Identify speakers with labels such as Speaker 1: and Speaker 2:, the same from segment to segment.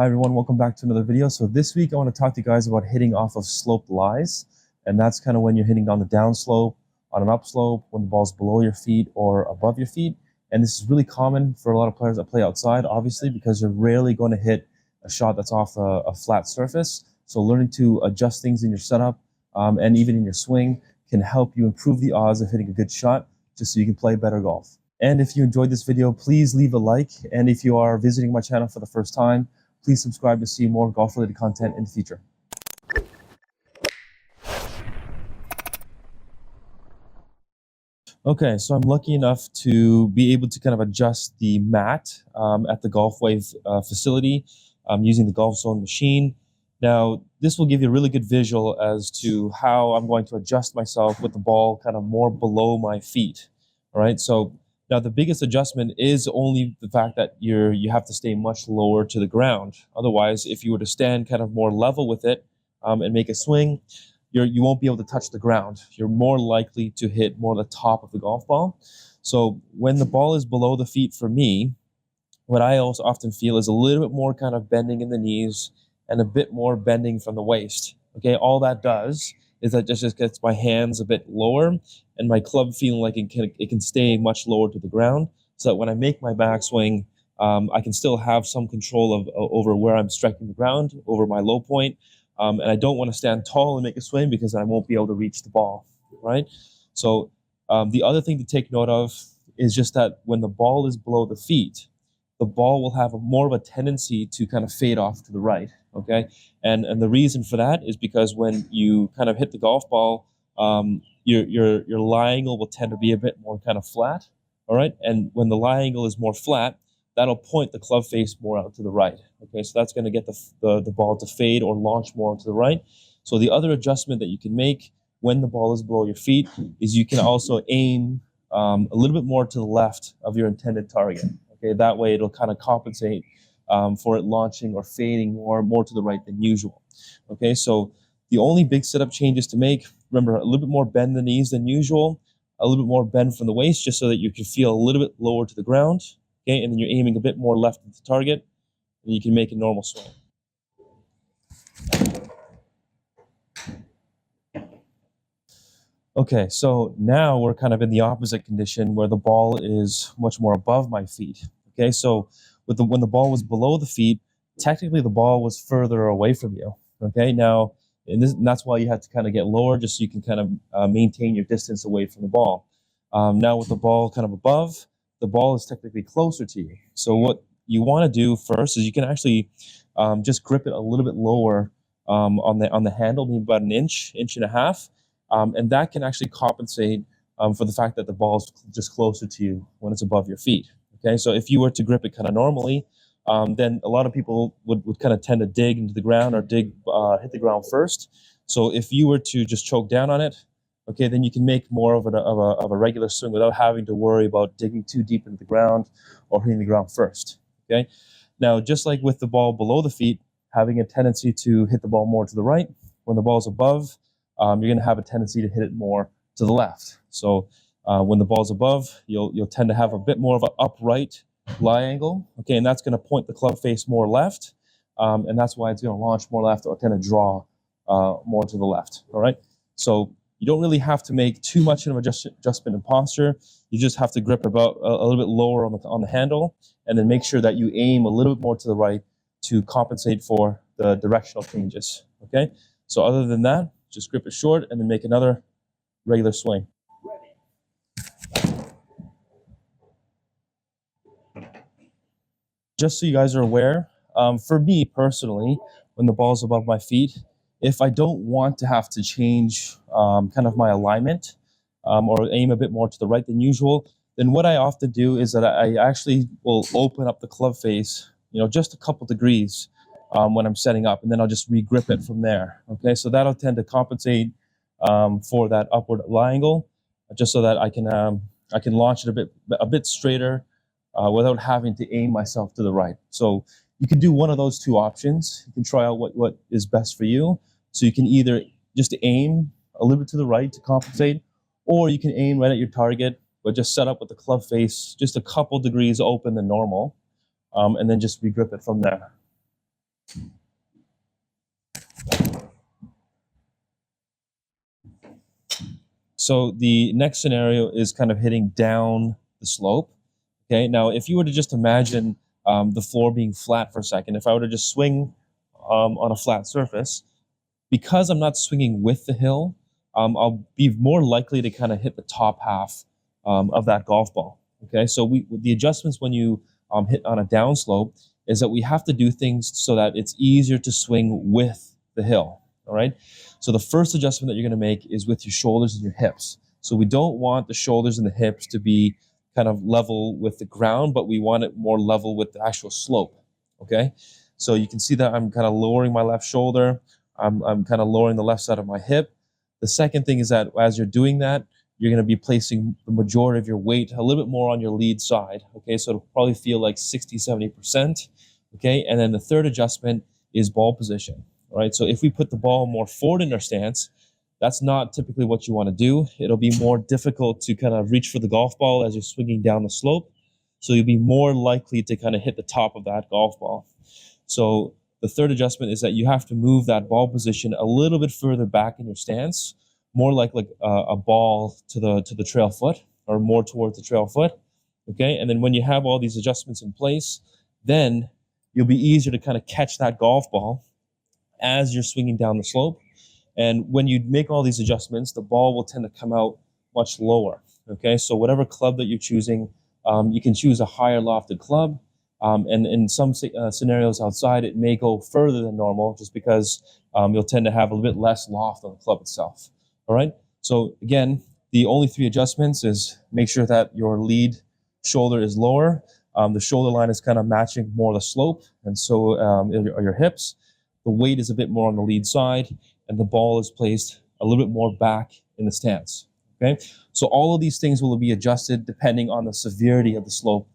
Speaker 1: Hi everyone, welcome back to another video. So this week I want to talk to you guys about hitting off of sloped lies. And that's kind of when you're hitting on the downslope, on an upslope, when the ball's below your feet or above your feet. And this is really common for a lot of players that play outside, obviously, because you're rarely going to hit a shot that's off a flat surface. So learning to adjust things in your setup and even in your swing can help you improve the odds of hitting a good shot just so you can play better golf. And if you enjoyed this video, please leave a like. And if you are visiting my channel for the first time, please subscribe to see more golf-related content in the future. Okay, so I'm lucky enough to be able to kind of adjust the mat at the Golf Wave facility using the Golf Zone machine. Now, this will give you a really good visual as to how I'm going to adjust myself with the ball kind of more below my feet. All right, so now the biggest adjustment is only the fact that you have to stay much lower to the ground. Otherwise, if you were to stand kind of more level with it and make a swing, you won't be able to touch the ground. You're more likely to hit more the top of the golf ball. So when the ball is below the feet for me, what I also often feel is a little bit more kind of bending in the knees and a bit more bending from the waist. Okay, all that does is that just gets my hands a bit lower and my club feeling like it can stay much lower to the ground, so that when I make my backswing, I can still have some control over where I'm striking the ground, over my low point. And I don't want to stand tall and make a swing because I won't be able to reach the ball, right? So the other thing to take note of is just that when the ball is below the feet, the ball will have more of a tendency to kind of fade off to the right, okay? And the reason for that is because when you kind of hit the golf ball, your lie angle will tend to be a bit more kind of flat, all right? And when the lie angle is more flat, that'll point the club face more out to the right, okay? So that's going to get the ball to fade or launch more to the right. So the other adjustment that you can make when the ball is below your feet is you can also aim a little bit more to the left of your intended target. Okay, that way it'll kind of compensate for it launching or fading more to the right than usual. Okay, so the only big setup changes to make, remember, a little bit more bend in the knees than usual, a little bit more bend from the waist, just so that you can feel a little bit lower to the ground. Okay, and then you're aiming a bit more left of the target, and you can make a normal swing. Okay, so now we're kind of in the opposite condition where the ball is much more above my feet. Okay, so when the ball was below the feet, technically the ball was further away from you. Okay, now, and that's why you have to kind of get lower just so you can kind of maintain your distance away from the ball. Now with the ball kind of above, the ball is technically closer to you. So what you want to do first is you can actually just grip it a little bit lower on the handle, maybe about an inch and a half. And that can actually compensate for the fact that the ball is just closer to you when it's above your feet. Okay, so if you were to grip it kind of normally, then a lot of people would kind of tend to dig into the ground or hit the ground first. So if you were to just choke down on it, okay, then you can make more of a regular swing without having to worry about digging too deep into the ground or hitting the ground first. Okay, now just like with the ball below the feet, having a tendency to hit the ball more to the right, when the ball's above, you're going to have a tendency to hit it more to the left. So when the ball's above, you'll tend to have a bit more of an upright lie angle. Okay, and that's going to point the club face more left, and that's why it's going to launch more left or tend to draw more to the left. All right, so you don't really have to make too much of an adjustment in posture. You just have to grip about a little bit lower on the handle, and then make sure that you aim a little bit more to the right to compensate for the directional changes. Okay, so other than that, just grip it short and then make another regular swing. Just so you guys are aware, for me personally, when the ball's above my feet, if I don't want to have to change kind of my alignment or aim a bit more to the right than usual, then what I often do is that I actually will open up the club face, just a couple degrees when I'm setting up, and then I'll just re-grip it from there. Okay, so that'll tend to compensate for that upward lie angle, just so that I can launch it a bit straighter without having to aim myself to the right. So you can do one of those two options. You can try out what is best for you. So you can either just aim a little bit to the right to compensate, or you can aim right at your target, but just set up with the club face just a couple degrees open than normal, and then just re-grip it from there. So the next scenario is kind of hitting down the slope. Okay, now if you were to just imagine the floor being flat for a second, if I were to just swing on a flat surface, because I'm not swinging with the hill, I'll be more likely to kind of hit the top half of that golf ball. Okay, so the adjustments when you hit on a downslope is that we have to do things so that it's easier to swing with the hill. All right, so the first adjustment that you're going to make is with your shoulders and your hips. So we don't want the shoulders and the hips to be kind of level with the ground, but we want it more level with the actual slope. Okay, so you can see that I'm kind of lowering my left shoulder. I'm kind of lowering the left side of my hip. The second thing is that as you're doing that, you're going to be placing the majority of your weight a little bit more on your lead side. Okay, so it'll probably feel like 60, 70%. Okay, and then the third adjustment is ball position. All right, so if we put the ball more forward in our stance, that's not typically what you want to do. It'll be more difficult to kind of reach for the golf ball as you're swinging down the slope. So you'll be more likely to kind of hit the top of that golf ball. So the third adjustment is that you have to move that ball position a little bit further back in your stance, more like a ball to the trail foot or more towards the trail foot. Okay, and then when you have all these adjustments in place, then you'll be easier to kind of catch that golf ball as you're swinging down the slope. And when you make all these adjustments, the ball will tend to come out much lower. Okay, so whatever club that you're choosing, you can choose a higher lofted club. And in some scenarios outside, it may go further than normal just because you'll tend to have a little bit less loft on the club itself. All right, so again, the only three adjustments is make sure that your lead shoulder is lower. The shoulder line is kind of matching more the slope, and so are your hips. The weight is a bit more on the lead side, and the ball is placed a little bit more back in the stance. Okay, so all of these things will be adjusted depending on the severity of the slope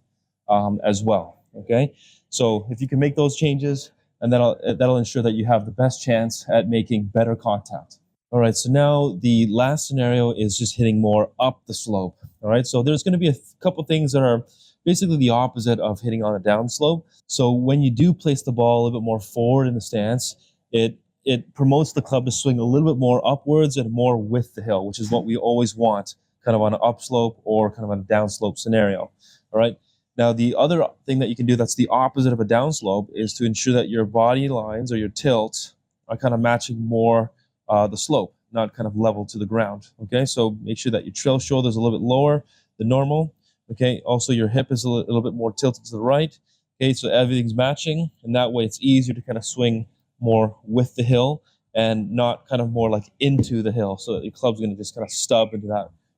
Speaker 1: as well. Okay, so if you can make those changes, and that'll ensure that you have the best chance at making better contact. All right, so now the last scenario is just hitting more up the slope. All right, so there's going to be a couple things that are basically the opposite of hitting on a downslope. So when you do place the ball a little bit more forward in the stance, it promotes the club to swing a little bit more upwards and more with the hill, which is what we always want, kind of on an upslope or kind of on a downslope scenario. All right. Now, the other thing that you can do that's the opposite of a downslope is to ensure that your body lines or your tilt are kind of matching more the slope, not kind of level to the ground. Okay, so make sure that your trail shoulder is a little bit lower than normal. Okay, also your hip is a little bit more tilted to the right. Okay, so everything's matching, and that way it's easier to kind of swing more with the hill and not kind of more like into the hill. So your club's going to just kind of stub into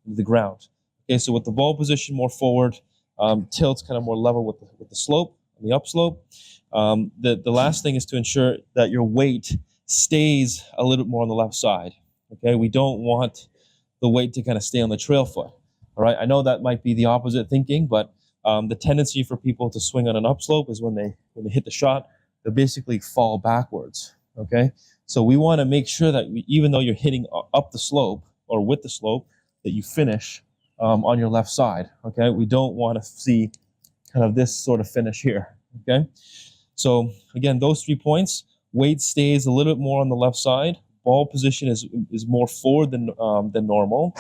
Speaker 1: the ground. Okay, so with the ball position more forward, tilt's kind of more level with the slope, the upslope. The last thing is to ensure that your weight stays a little bit more on the left side. Okay, we don't want the weight to kind of stay on the trail foot. All right, I know that might be the opposite thinking, but the tendency for people to swing on an upslope is when they hit the shot, they basically fall backwards. Okay, so we want to make sure that even though you're hitting up the slope or with the slope, that you finish on your left side. Okay, we don't want to see kind of this sort of finish here. Okay, so again, those 3 points. Weight stays a little bit more on the left side. Ball position is more forward than normal,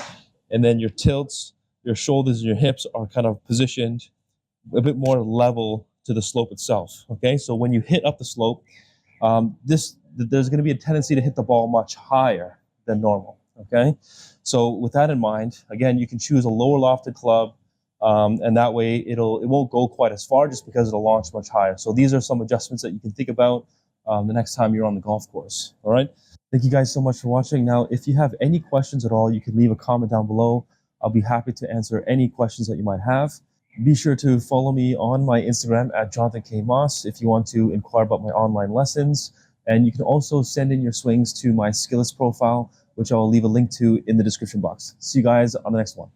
Speaker 1: and then your tilts, your shoulders, and your hips are kind of positioned a bit more level to the slope itself. Okay, so when you hit up the slope, there's going to be a tendency to hit the ball much higher than normal. Okay, so with that in mind, again, you can choose a lower lofted club, and that way it won't go quite as far just because it'll launch much higher. So these are some adjustments that you can think about the next time you're on the golf course. All right. Thank you guys so much for watching. Now, if you have any questions at all, you can leave a comment down below. I'll be happy to answer any questions that you might have. Be sure to follow me on my Instagram at Jonathan K. Moss if you want to inquire about my online lessons. And you can also send in your swings to my Skillets profile, which I will leave a link to in the description box. See you guys on the next one.